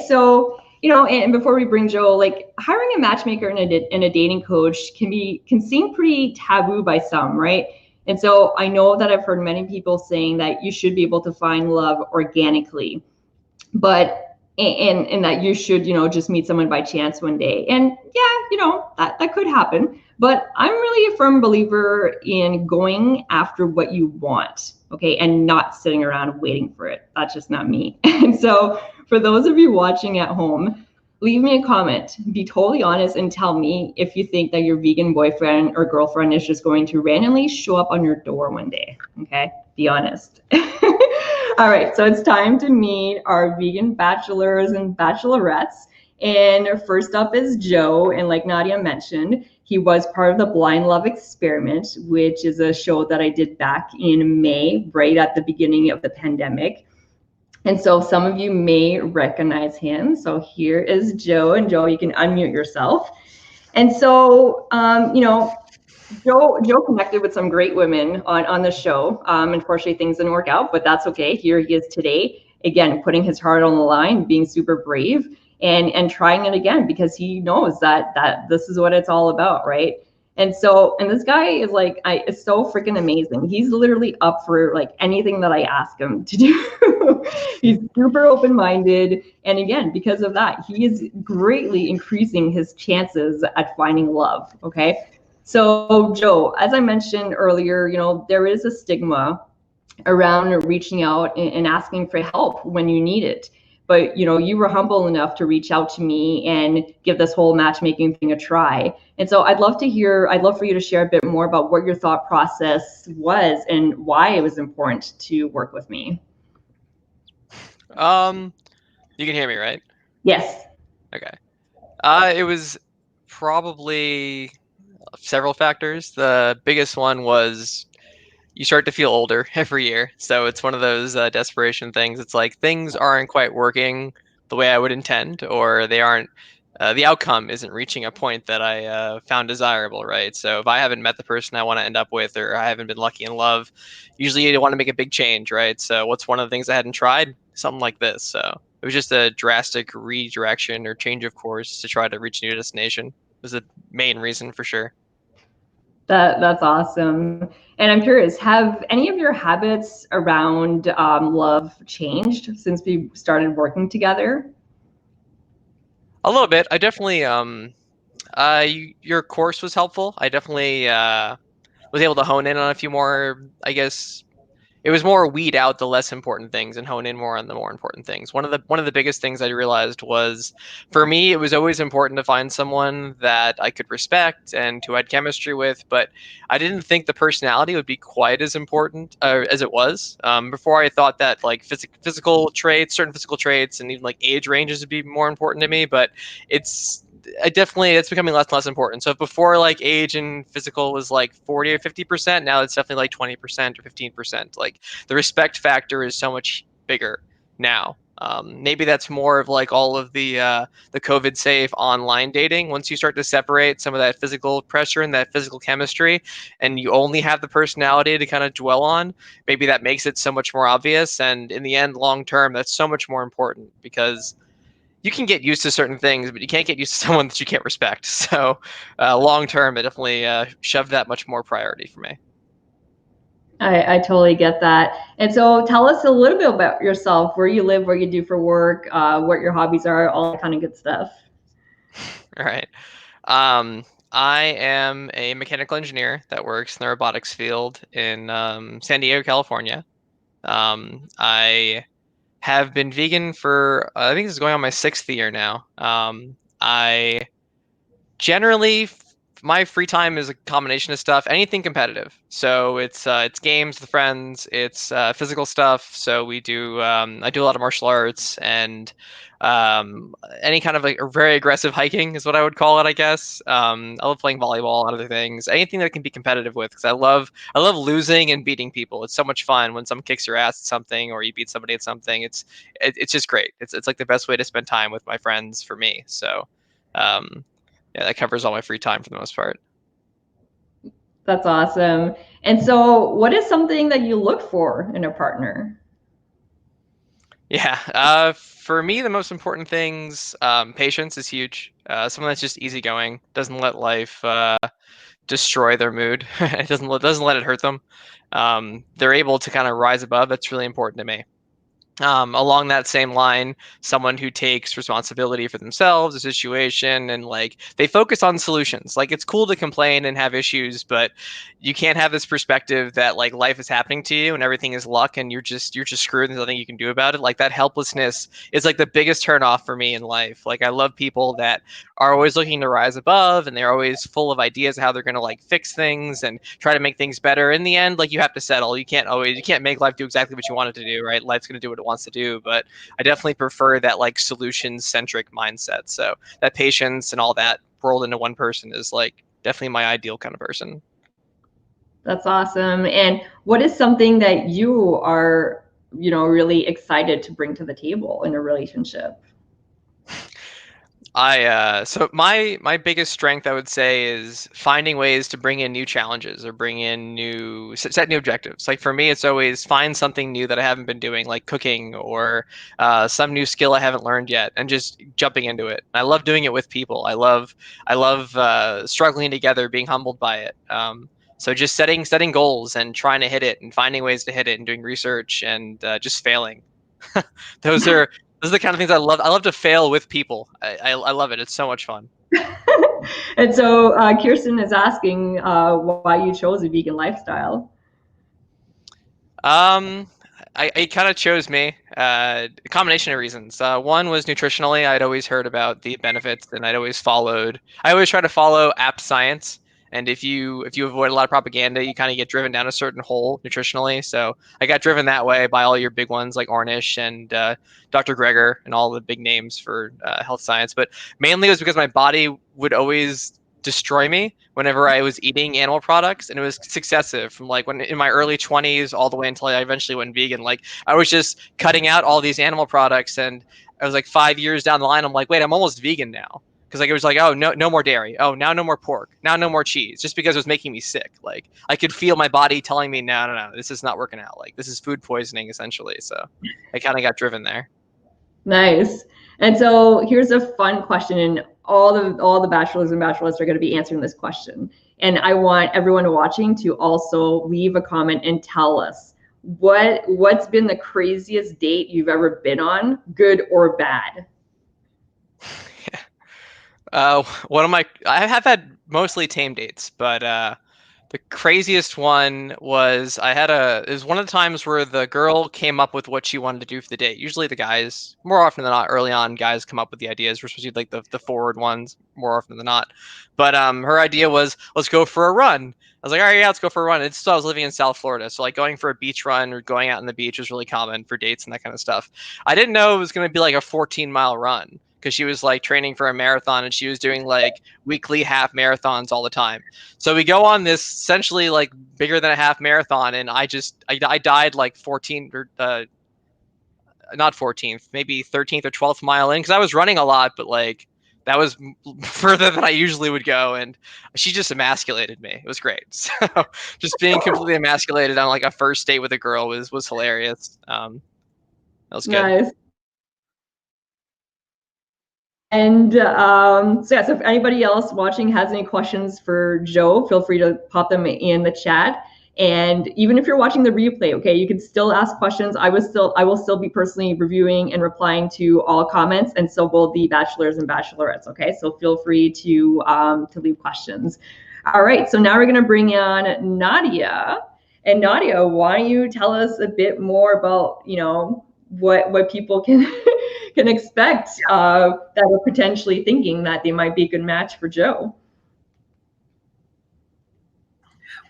So, and before we bring Joe, like hiring a matchmaker and a dating coach can seem pretty taboo by some, right? And so I know that I've heard many people saying that you should be able to find love organically, but and that you should, just meet someone by chance one day. And yeah, that could happen. But I'm really a firm believer in going after what you want, okay, and not sitting around waiting for it. That's just not me. And so for those of you watching at home, leave me a comment. Be totally honest and tell me if you think that your vegan boyfriend or girlfriend is just going to randomly show up on your door one day, okay? Be honest. All right, so it's time to meet our vegan bachelors and bachelorettes. And first up is Joe, and like Nadia mentioned, he was part of the Blind Love Experiment, which is a show that I did back in May, right at the beginning of the pandemic. And so some of you may recognize him. So here is Joe, and Joe, you can unmute yourself. And so, Joe connected with some great women on the show. Unfortunately, things didn't work out, but that's okay. Here he is today, again, putting his heart on the line, being super brave, and trying it again because he knows that this is what it's all about, right? And this guy is is so freaking amazing. He's literally up for like anything that I ask him to do. He's super open-minded, and again, because of that, he is greatly increasing his chances at finding love. Okay. So Joe, as I mentioned earlier, there is a stigma around reaching out and asking for help when you need it. But you were humble enough to reach out to me and give this whole matchmaking thing a try. And so I'd love for you to share a bit more about what your thought process was and why it was important to work with me. You can hear me, right? Yes. Okay. It was probably several factors. The biggest one was you start to feel older every year. So it's one of those desperation things. It's like things aren't quite working the way I would intend, or they aren't, the outcome isn't reaching a point that I found desirable, right? So if I haven't met the person I want to end up with, or I haven't been lucky in love, usually you want to make a big change, right? So what's one of the things I hadn't tried? Something like this. So it was just a drastic redirection or change of course to try to reach a new destination. Was the main reason for sure. That's awesome. And I'm curious, have any of your habits around love changed since we started working together? A little bit. I definitely your course was helpful. I definitely was able to hone in on a few more, I guess it was more weed out the less important things and hone in more on the more important things. One of the biggest things I realized was for me it was always important to find someone that I could respect and who I had chemistry with, but I didn't think the personality would be quite as important as it was. Before I thought that like physical traits, certain physical traits, and even like age ranges would be more important to me, but it's becoming less and less important. So if before like age and physical was like 40 or 50%, now it's definitely like 20% or 15%. Like the respect factor is so much bigger now. Maybe that's more of like all of the COVID safe online dating. Once you start to separate some of that physical pressure and that physical chemistry, and you only have the personality to kind of dwell on, maybe that makes it so much more obvious. And in the end, long term, that's so much more important because you can get used to certain things, but you can't get used to someone that you can't respect. So long term, it definitely shoved that much more priority for me. I totally get that. And so tell us a little bit about yourself, where you live, what you do for work, what your hobbies are, all that kind of good stuff. All right. Um, I am a mechanical engineer that works in the robotics field in San Diego, California. I have been vegan for, I think this is going on my 6th year now. I generally my free time is a combination of stuff, anything competitive. So it's games with friends, it's physical stuff. So I do a lot of martial arts and any kind of like very aggressive hiking is what I would call it, I guess. I love playing volleyball and other things, anything that can be competitive with, because I love losing and beating people. It's so much fun when someone kicks your ass at something or you beat somebody at something. It's just great. It's like the best way to spend time with my friends for me. So. Um, yeah, that covers all my free time for the most part. That's awesome. And so what is something that you look for in a partner? Yeah. For me, the most important things, patience is huge. Someone that's just easygoing, doesn't let life destroy their mood. It doesn't let it hurt them. They're able to kind of rise above. That's really important to me. Along that same line, someone who takes responsibility for themselves, the situation, and like they focus on solutions. Like it's cool to complain and have issues, but you can't have this perspective that like life is happening to you and everything is luck and you're just screwed and there's nothing you can do about it. Like that helplessness is like the biggest turnoff for me in life. Like I love people that are always looking to rise above and they're always full of ideas how they're going to like fix things and try to make things better. In the end, like you have to settle. You can't make life do exactly what you want it to do, right? Life's going to do what it wants to do, but I definitely prefer that like solution centric mindset. So that patience and all that rolled into one person is like definitely my ideal kind of person. That's awesome. And what is something that you are, really excited to bring to the table in a relationship? So my biggest strength I would say is finding ways to bring in new challenges or bring in set new objectives. Like for me, it's always find something new that I haven't been doing, like cooking or some new skill I haven't learned yet, and just jumping into it. I love doing it with people. I love struggling together, being humbled by it. So just setting goals and trying to hit it, and finding ways to hit it, and doing research and just failing. Those are those are the kind of things I love. I love to fail with people. I love it. It's so much fun. And so Kirsten is asking why you chose a vegan lifestyle. Um, it kind of chose me. A combination of reasons. One was nutritionally. I'd always heard about the benefits, and I'd always followed. I always try to follow app science. And if you avoid a lot of propaganda, you kind of get driven down a certain hole nutritionally. So I got driven that way by all your big ones like Ornish and Dr. Greger and all the big names for health science. But mainly it was because my body would always destroy me whenever I was eating animal products, and it was successive from like when in my early 20s all the way until I eventually went vegan. Like I was just cutting out all these animal products, and I was like 5 years down the line. I'm like, wait, I'm almost vegan now. Because like it was like, oh no more dairy, oh now no more pork, now no more cheese, just because it was making me sick. Like I could feel my body telling me, no, this is not working out. Like this is food poisoning essentially. So I kind of got driven there. Nice. And so here's a fun question, and all the bachelors and bachelorettes are going to be answering this question. And I want everyone watching to also leave a comment and tell us what's been the craziest date you've ever been on, good or bad. One of my I have had mostly tame dates, but the craziest one was it was one of the times where the girl came up with what she wanted to do for the date. Usually the guys, more often than not, early on, guys come up with the ideas. We're supposed to be like the forward ones more often than not. But her idea was let's go for a run. I was like, all right, yeah, let's go for a run. It's still I was living in South Florida, so like going for a beach run or going out on the beach was really common for dates and that kind of stuff. I didn't know it was going to be like a 14-mile run because she was like training for a marathon and she was doing like weekly half marathons all the time. So we go on this essentially like bigger than a half marathon, and I died like 14 or not 14th, maybe 13th or 12th mile in because I was running a lot, but like that was further than I usually would go, and she just emasculated me. It was great. So just being completely emasculated on like a first date with a girl was hilarious. That was good. Nice. And so yeah, so if anybody else watching has any questions for Joe, feel free to pop them in the chat. And even if you're watching the replay, okay, you can still ask questions. I will still be personally reviewing and replying to all comments, and so will the bachelors and bachelorettes. Okay, so feel free to leave questions. All right, so now we're gonna bring on Nadia. And Nadia, why don't you tell us a bit more about what people can can expect that are potentially thinking that they might be a good match for Joe.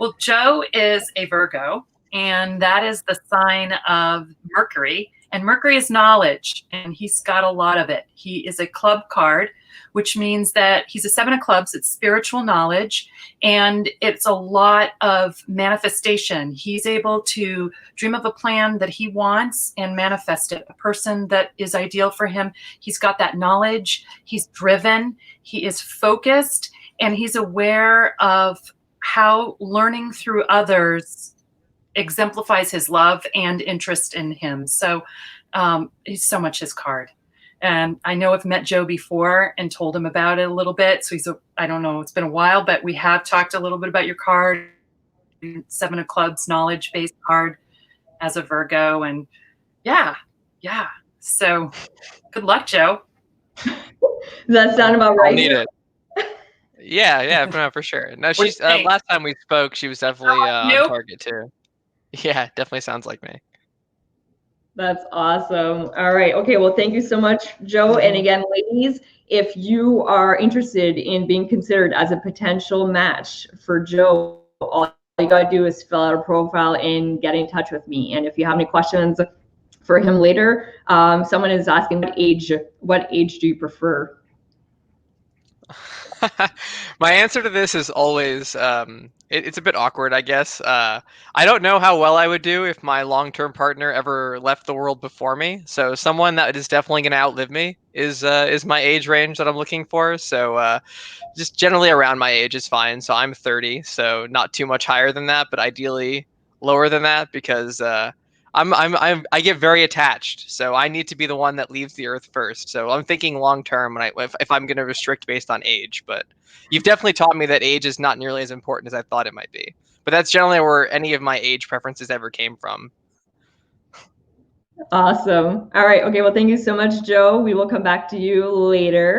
Well, Joe is a Virgo, and that is the sign of Mercury. And Mercury is knowledge, and he's got a lot of it. He is a club card, which means that he's a 7 of clubs. It's spiritual knowledge, and it's a lot of manifestation. He's able to dream of a plan that he wants and manifest it, a person that is ideal for him. He's got that knowledge. He's driven. He is focused, and he's aware of how learning through others exemplifies his love and interest in him. So he's so much his card. And I know I've met Joe before and told him about it a little bit. So I don't know, it's been a while, but we have talked a little bit about your card, 7 of Clubs, knowledge-based card as a Virgo. And yeah. So good luck, Joe. Does that sound about right? I'll need it. Yeah, no, for sure. No, she's last time we spoke, she was definitely on target too. Yeah, definitely sounds like me. That's awesome. All right. Okay. Well, thank you so much, Joe. And again, ladies, if you are interested in being considered as a potential match for Joe, all you got to do is fill out a profile and get in touch with me. And if you have any questions for him later, someone is asking what age do you prefer? My answer to this is always it's a bit awkward, I guess. I don't know how well I would do if my long-term partner ever left the world before me. So someone that is definitely going to outlive me is my age range that I'm looking for. So just generally around my age is fine. So I'm 30, so not too much higher than that, but ideally lower than that because I get very attached, so I need to be the one that leaves the earth first. So I'm thinking long term if I'm going to restrict based on age. But you've definitely taught me that age is not nearly as important as I thought it might be. But that's generally where any of my age preferences ever came from. Awesome. All right. Okay. Well, thank you so much, Joe. We will come back to you later.